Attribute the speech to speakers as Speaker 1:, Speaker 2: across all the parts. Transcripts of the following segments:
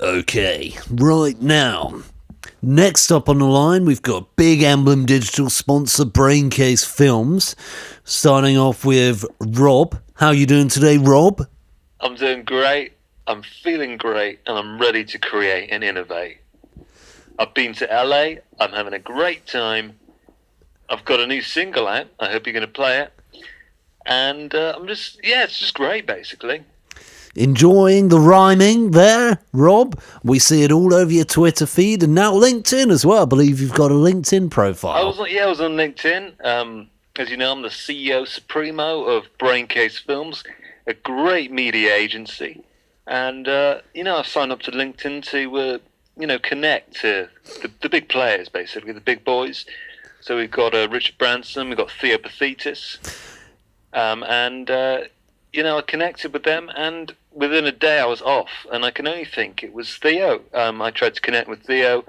Speaker 1: Okay, right now. Next up on the line, we've got big Emblem Digital sponsor Braincase Films. Starting off with Rob. How you doing today, Rob?
Speaker 2: I'm doing great, I'm feeling great, and I'm ready to create and innovate. I've been to LA, I'm having a great time. I've got a new single out, I hope you're going to play it. And it's just great, basically.
Speaker 1: Enjoying the rhyming there, Rob? We see it all over your Twitter feed and now LinkedIn as well. I believe you've got a LinkedIn profile.
Speaker 2: I was on LinkedIn. As you know, I'm the CEO Supremo of Braincase Films, a great media agency. And, I've signed up to LinkedIn to, connect to the big players, basically, the big boys. So we've got Richard Branson, we've got Theo Pathetis. I connected with them, and within a day I was off, and I can only think it was Theo. I tried to connect with Theo,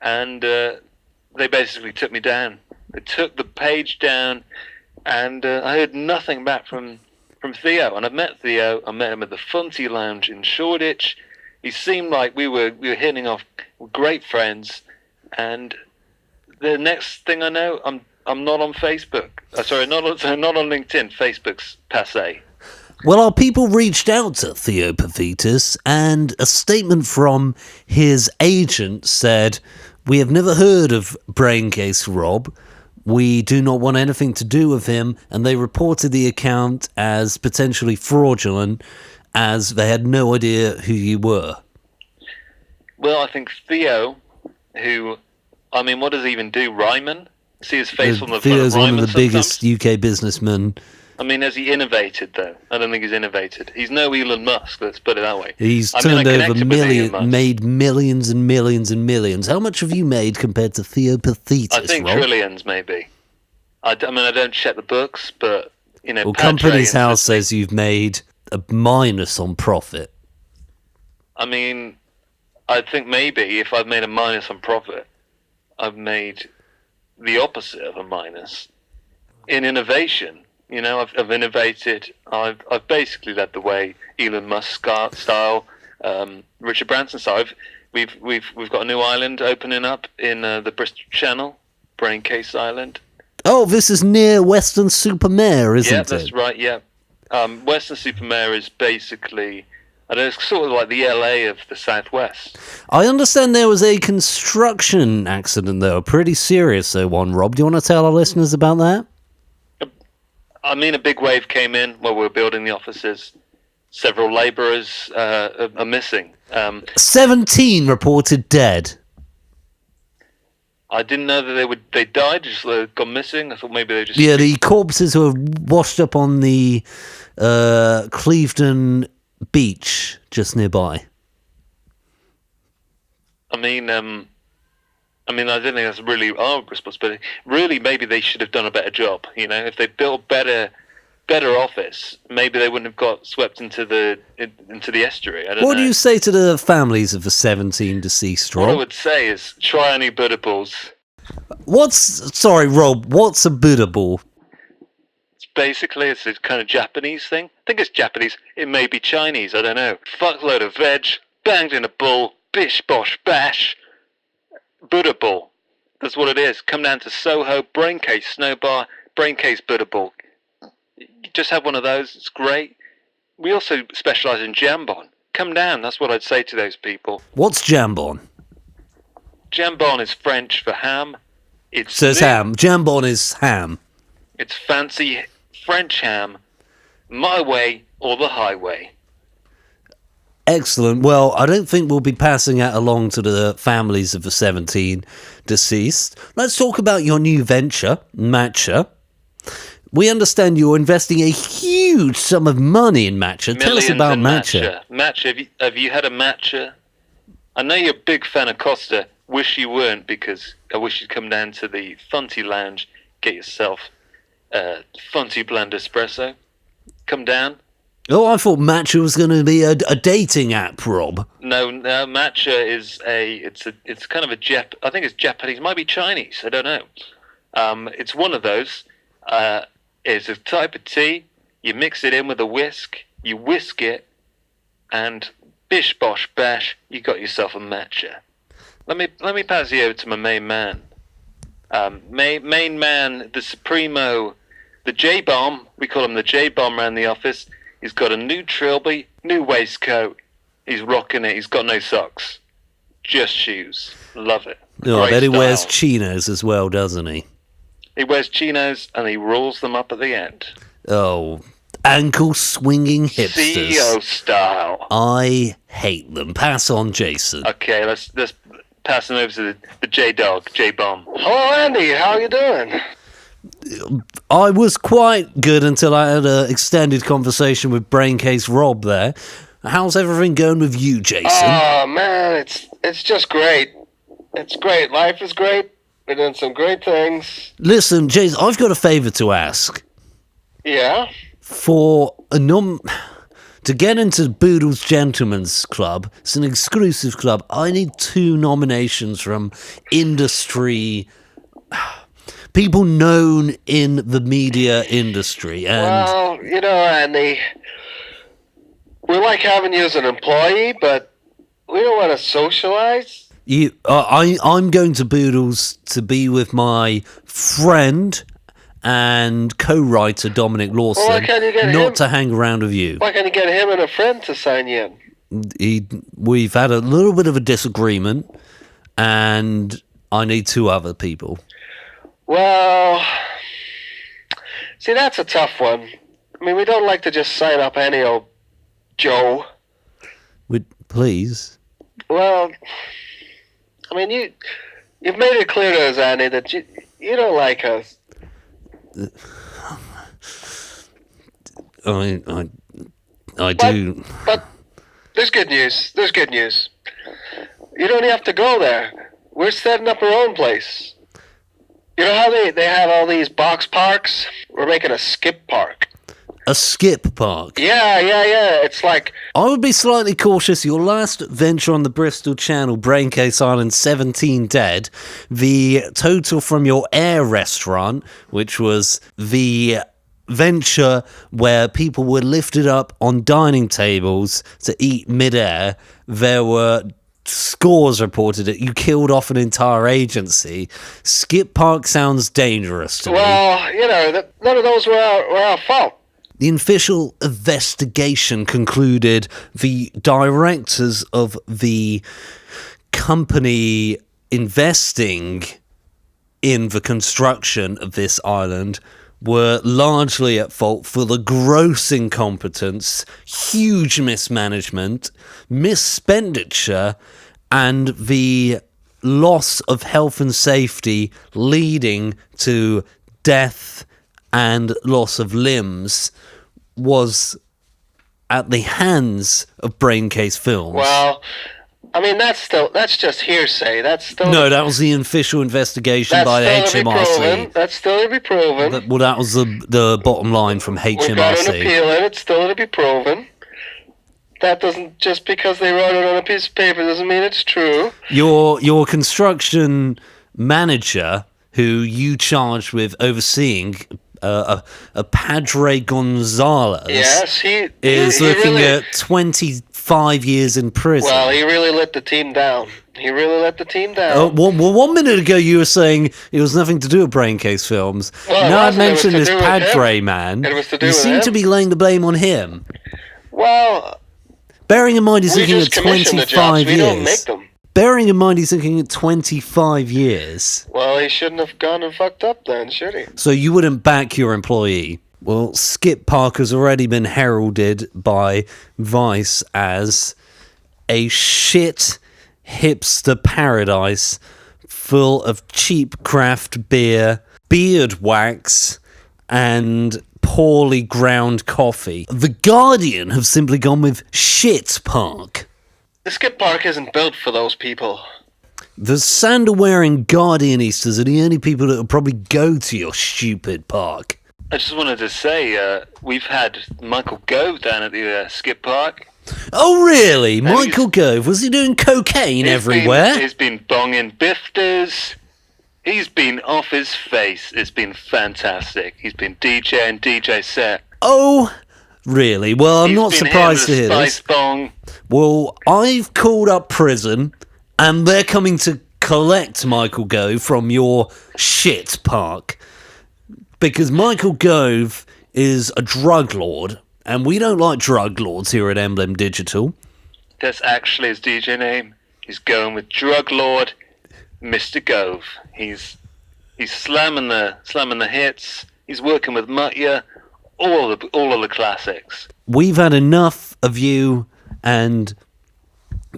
Speaker 2: and they basically took me down. They took the page down, and I heard nothing back from Theo. And I met Theo. I met him at the Funty Lounge in Shoreditch. He seemed like we were hitting off, great friends. And the next thing I know, I'm not on Facebook. Not on LinkedIn. Facebook's passé.
Speaker 1: Well, our people reached out to Theo Pathetis, and a statement from his agent said, "We have never heard of Braincase Rob. We do not want anything to do with him," and they reported the account as potentially fraudulent, as they had no idea who you were.
Speaker 2: Well, I think Theo, what does he even do? Ryman? See his face on the front of
Speaker 1: Theo's one
Speaker 2: Ryman
Speaker 1: of the biggest UK businessmen.
Speaker 2: Has he innovated, though? I don't think he's innovated. He's no Elon Musk, let's put it that way.
Speaker 1: He's turned over made millions and millions and millions. How much have you made compared to Theo Pathetis,
Speaker 2: I think
Speaker 1: Rob?
Speaker 2: trillions, maybe. I don't check the books, but,
Speaker 1: Well, Company's House says you've made a minus on profit.
Speaker 2: I think maybe if I've made a minus on profit, I've made the opposite of a minus. In innovation, I've innovated. I've basically led the way, Elon Musk style, Richard Branson style. We've got a new island opening up in the Bristol Channel, Braincase Island.
Speaker 1: Oh, this is near Weston-super-Mare, isn't it?
Speaker 2: Yeah, that's right. Yeah, Weston-super-Mare is basically, it's sort of like the LA of the Southwest.
Speaker 1: I understand there was a construction accident, though, a pretty serious one. Rob, do you want to tell our listeners about that?
Speaker 2: A big wave came in while we were building the offices. Several labourers are missing.
Speaker 1: 17 reported dead.
Speaker 2: I didn't know that they died, just gone missing. I thought maybe they just...
Speaker 1: Yeah, the corpses were washed up on the Clevedon beach just nearby.
Speaker 2: I don't think that's really our responsibility. Really, maybe they should have done a better job. If they built better office, maybe they wouldn't have got swept into the estuary.
Speaker 1: What do you say to the families of the 17 deceased, Rob?
Speaker 2: What I would say is try any Buddha balls.
Speaker 1: Rob, what's a Buddha ball?
Speaker 2: It's a kind of Japanese thing. I think it's Japanese. It may be Chinese, I don't know. Fuckload of veg, banged in a bull, bish bosh bash. Buddha ball. That's what it is. Come down to Soho, Braincase Snow Bar, Braincase Buddha ball. You just have one of those. It's great. We also specialise in jambon. Come down. That's what I'd say to those people.
Speaker 1: What's jambon?
Speaker 2: Jambon is French for ham.
Speaker 1: Ham. Jambon is ham.
Speaker 2: It's fancy French ham. My way or the highway.
Speaker 1: Excellent. Well, I don't think we'll be passing that along to the families of the 17 deceased. Let's talk about your new venture, Matcha. We understand you're investing a huge sum of money in Matcha. Tell us about Matcha.
Speaker 2: Matcha, have you had a Matcha? I know you're a big fan of Costa. Wish you weren't, because I wish you'd come down to the Funty Lounge, get yourself a Funty blend espresso. Come down.
Speaker 1: Oh, I thought Matcha was going to be a dating app, Rob.
Speaker 2: No, Matcha is it's kind of I think it's Japanese, might be Chinese, I don't know. It's one of those. It's a type of tea. You mix it in with a whisk, you whisk it, and Bish bosh bash, you got yourself a matcha. Let me pass you over to my main man. Main man, the Supremo, the J-Bomb. We call him the J-Bomb around the office. He's got a new trilby, new waistcoat. He's rocking it. He's got no socks. Just shoes. Love it.
Speaker 1: No, I bet he
Speaker 2: style.
Speaker 1: wears chinos as well, doesn't he?
Speaker 2: He wears chinos and he rolls them up at the end.
Speaker 1: Oh, ankle-swinging hipsters.
Speaker 2: CEO style.
Speaker 1: I hate them. Pass on, Jason.
Speaker 2: Okay, let's pass him over to the J-Dog, J-Bomb.
Speaker 3: Hello, Andy. How are you doing?
Speaker 1: I was quite good until I had an extended conversation with Braincase Rob there. How's everything going with you, Jason?
Speaker 3: Oh, man, it's just great. It's great. Life is great. We're doing some great things.
Speaker 1: Listen, Jason, I've got a favour to ask.
Speaker 3: Yeah?
Speaker 1: For to get into Boodle's Gentlemen's Club, it's an exclusive club, I need 2 nominations from industry, people known in the media industry. And
Speaker 3: Well, Andy, we like having you as an employee, but we don't want to socialize.
Speaker 1: I'm going to Boodle's to be with my friend and co-writer Dominic Lawson,
Speaker 3: Well, why can't you get
Speaker 1: not
Speaker 3: him?
Speaker 1: to hang around with you.
Speaker 3: Why can't you get him and a friend to sign you in?
Speaker 1: We've had a little bit of a disagreement, and I need 2 other people.
Speaker 3: Well, see, that's a tough one. I mean, we don't like to just sign up any old Joe.
Speaker 1: Please.
Speaker 3: Well, I mean, you've made it clear to us, Andy, that you don't like us.
Speaker 1: I do.
Speaker 3: But there's good news. There's good news. You don't have to go there. We're setting up our own place. You know how they have all these box parks? We're making a skip park.
Speaker 1: A skip park.
Speaker 3: Yeah. It's like,
Speaker 1: I would be slightly cautious. Your last venture on the Bristol Channel, Braincase Island, 17 dead. The total from your air restaurant, which was the venture where people were lifted up on dining tables to eat midair. There were scores reported that you killed off an entire agency. Skip Park sounds dangerous to me.
Speaker 3: well, none of those were our fault.
Speaker 1: The official investigation concluded the directors of the company investing in the construction of this island were largely at fault for the gross incompetence, huge mismanagement, mispenditure, and the loss of health and safety leading to death and loss of limbs was at the hands of Braincase Films.
Speaker 3: Well, I mean, that's just hearsay.
Speaker 1: No, that was the official investigation by the HMRC.
Speaker 3: That's still to be proven.
Speaker 1: That was the bottom line from HMRC.
Speaker 3: We've got an appeal, and it's still to be proven. That doesn't, just because they wrote it on a piece of paper doesn't mean it's true.
Speaker 1: Your construction manager, who you charged with overseeing a Padre Gonzalez,
Speaker 3: Yes, he
Speaker 1: is looking
Speaker 3: really,
Speaker 1: at 25 years in prison.
Speaker 3: Well, he really let the team down.
Speaker 1: Well, 1 minute ago you were saying it was nothing to do with Braincase Films.
Speaker 3: Well,
Speaker 1: now I've
Speaker 3: it was
Speaker 1: mentioned
Speaker 3: to
Speaker 1: this
Speaker 3: do with
Speaker 1: Padre
Speaker 3: him.
Speaker 1: man.
Speaker 3: It was to do
Speaker 1: you
Speaker 3: with
Speaker 1: seem
Speaker 3: him.
Speaker 1: to be laying the blame on him.
Speaker 3: Well,
Speaker 1: Bearing in mind he's
Speaker 3: we
Speaker 1: looking
Speaker 3: just
Speaker 1: at
Speaker 3: commission the
Speaker 1: 25
Speaker 3: jobs. We don't make
Speaker 1: years.
Speaker 3: them.
Speaker 1: Bearing in mind he's looking at 25 years.
Speaker 3: Well, he shouldn't have gone and fucked up then, should he?
Speaker 1: So you wouldn't back your employee. Well, Skip Park has already been heralded by Vice as a shit hipster paradise full of cheap craft beer, beard wax, and poorly ground coffee. The Guardian have simply gone with Shit Park.
Speaker 3: The skip park isn't built for those people.
Speaker 1: The sandal-wearing Guardianistas are the only people that will probably go to your stupid park.
Speaker 2: I just wanted to say, we've had Michael Gove down at the skip park.
Speaker 1: Oh, really? Michael Gove? Was he doing cocaine everywhere?
Speaker 2: He's been bonging bifters. He's been off his face. It's been fantastic. He's been DJ set.
Speaker 1: Oh, Really? Well, I'm
Speaker 2: He's
Speaker 1: not
Speaker 2: been
Speaker 1: surprised to
Speaker 2: hit
Speaker 1: hear
Speaker 2: with a
Speaker 1: this.
Speaker 2: spice bong.
Speaker 1: Well, I've called up prison, and they're coming to collect Michael Gove from your shit park. Because Michael Gove is a drug lord, and we don't like drug lords here at Emblem Digital.
Speaker 2: That's actually his DJ name. He's going with Drug Lord, Mr. Gove. He's slamming the hits. He's working with Mutya, all of the classics.
Speaker 1: We've had enough of you and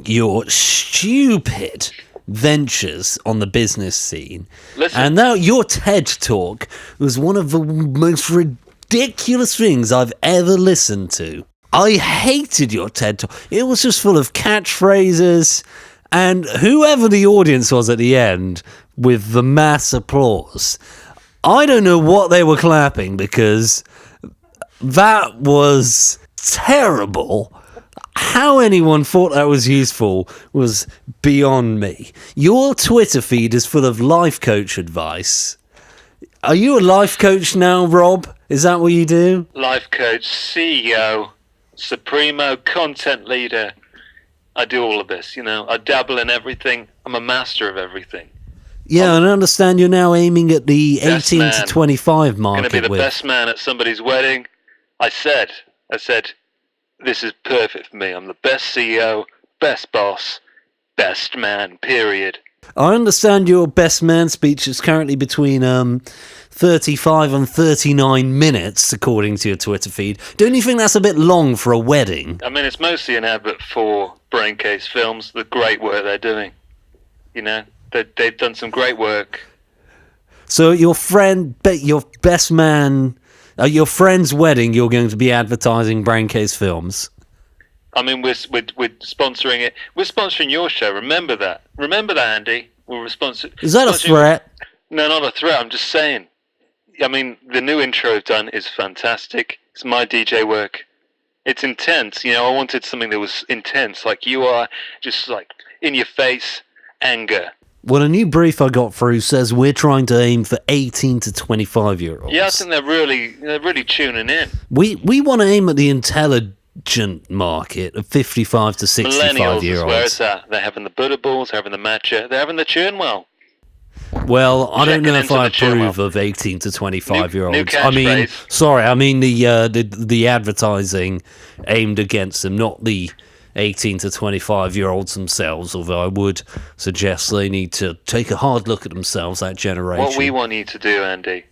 Speaker 1: your stupid ventures on the business scene.
Speaker 2: Listen.
Speaker 1: And now your TED Talk was one of the most ridiculous things I've ever listened to. I hated your TED Talk. It was just full of catchphrases, and whoever the audience was at the end with the mass applause, I don't know what they were clapping, because that was terrible. How anyone thought that was useful was beyond me. Your Twitter feed is full of life coach advice. Are you a life coach now, Rob? Is that what you do?
Speaker 2: Life coach, CEO, Supremo, content leader. I do all of this, I dabble in everything. I'm a master of everything.
Speaker 1: Yeah, and I understand you're now aiming at the 18 to 25 market.
Speaker 2: Going to be the best man at somebody's wedding. I said, this is perfect for me. I'm the best CEO, best boss, best man, period.
Speaker 1: I understand your best man speech is currently between 35 and 39 minutes, according to your Twitter feed. Don't you think that's a bit long for a wedding?
Speaker 2: I mean, it's mostly an advert for Braincase Films, the great work they're doing. They've done some great work.
Speaker 1: So your best man... At your friend's wedding, you're going to be advertising Braincase Films.
Speaker 2: I mean, we're sponsoring it. We're sponsoring your show. Remember that, Andy.
Speaker 1: Is that a threat?
Speaker 2: No, not a threat. I'm just saying. I mean, the new intro I've done is fantastic. It's my DJ work. It's intense. I wanted something that was intense, like you are, just like in your face, anger.
Speaker 1: Well, a new brief I got through says we're trying to aim for 18 to 25-year-olds.
Speaker 2: Yeah, I think they're really tuning in.
Speaker 1: We want to aim at the intelligent market of 55 to 65-year-olds.
Speaker 2: Millennials is where it's at. They're having the Buddha balls, they're having the matcha, they're having the Churnwell.
Speaker 1: Well, I don't know if I
Speaker 2: Checking into
Speaker 1: approve of 18 to 25-year-olds.
Speaker 2: New
Speaker 1: I mean the advertising aimed against them, not the 18 to 25-year-olds themselves, although I would suggest they need to take a hard look at themselves, that generation.
Speaker 2: What we want you to do, Andy,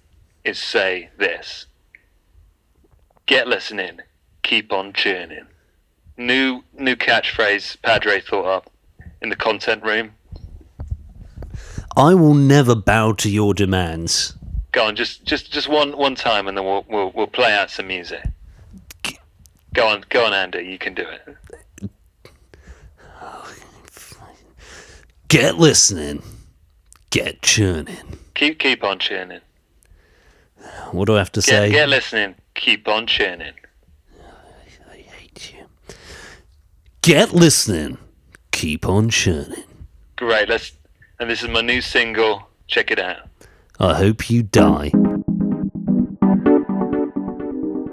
Speaker 2: is say this. Get listening, keep on churning. New catchphrase Padre thought up in the content room.
Speaker 1: I will never bow to your demands.
Speaker 2: Go on, just one time, and then we'll play out some music. Go on, Andy, you can do it.
Speaker 1: Get listening. Get churning.
Speaker 2: Keep on churning.
Speaker 1: What do I have to say?
Speaker 2: Get listening. Keep on churning.
Speaker 1: I hate you. Get listening. Keep on churning.
Speaker 2: Great. And this is my new single. Check it out.
Speaker 1: I hope you die.